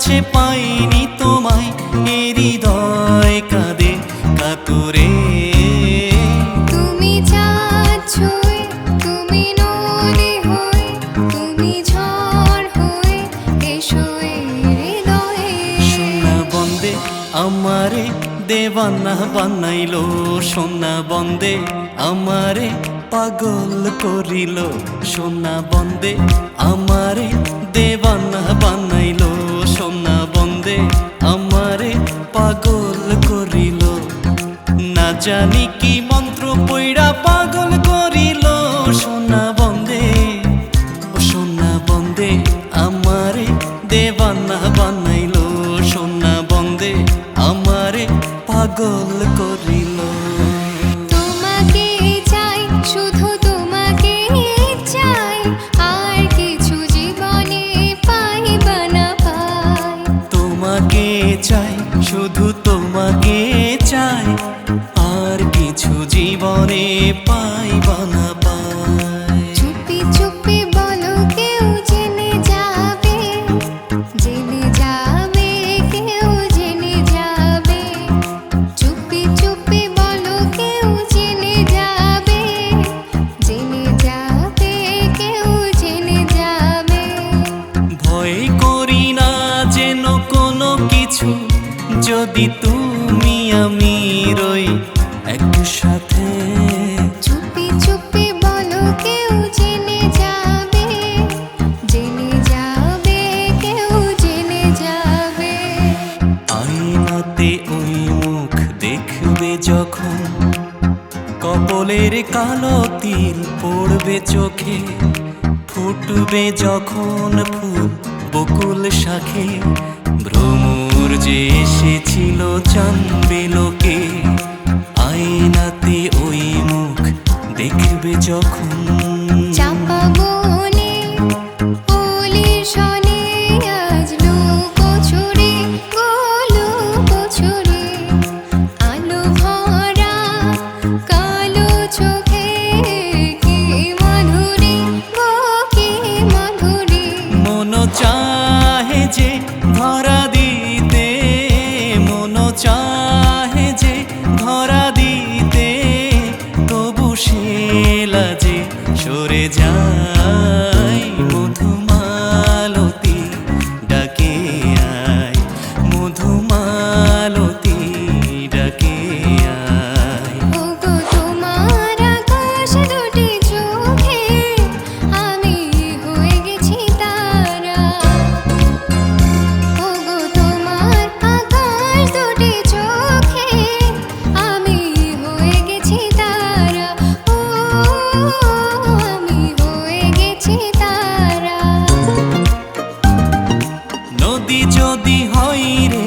সে পাইনি তোমায়, এ হৃদয় কাঁদে কাতরে। তুমি চাঁদ ছুঁয়ে, তুমি নদী হয়ে, তুমি ঝড় হয়ে এসো এই হৃদয়ে। সোনা বন্দে আমারে দেওয়ানা বানাইলো, সোনা বন্দে আমারে পাগল করিল। সোনা বন্দে আমারে দেওয়ানা বানাইলো, সোনা বন্দে আমারে পাগল করিল। না জানি কি মন্ত্র পইড়া পাগল করিল। সোনা বন্দে ও সোনা বন্দে আমারে দেওয়ানা বানাইলো, সোনা বন্দে আমারে পাগল করিল। তোমাকে চাই, শুধু তোমাকে চাই, আর কিছু জীবনে পাইবা না পাই। তোমাকে চাই, শুধু তোমাকে চাই, আর কিছু জীবনে পাইবা না পাই। চুপি চুপি বলো কেউ জেনে যাবে, জেনে যাবে, কেউ জেনে যাবে। চুপি চুপি বলো কেউ জেনে যাবে, জেনে যাবে, কেউ জেনে যাবে। ভয় করি না যেন কোনো কিছু, যদি তুমি আমি রই একসাথে। চুপি চুপি বলো কেউ জেনে যাবে, জেনে যাবে, কেউ জেনে যাবে। আয়নাতে ওই মুখ দেখবে যখন, কপলের কালো তিল পড়বে চোখে। ফুটবে যখন ফুল বকুল শাখে, ভ্রমর যে এসেছিল জানবে লোকে। আয়নাতে ওই মুখ দেখবে যখন, চাপা বনে ওলির শনে আজ লুকোচুরি, লুকোচুরি। আলো ভরা কালো চোখে কি মাধুরী, গো কি মাধুরী। মন চাহে যে ধরা দিতে, মন চাহে যে ধরা দিতে, তবু সে লাজে সরে যায়। মধুমালতী ডাকে আয়, মধুমালতী ডাকে আয়। ওগো তোমার আকাশ দুটি চোখে আমি হয়ে গেছি তারা। ওগো তোমার আকাশ দুটি চোখে আমি হয়ে গেছি তারা। ও আমি হয়ে গেছি তারা। নদী যদি হয় রে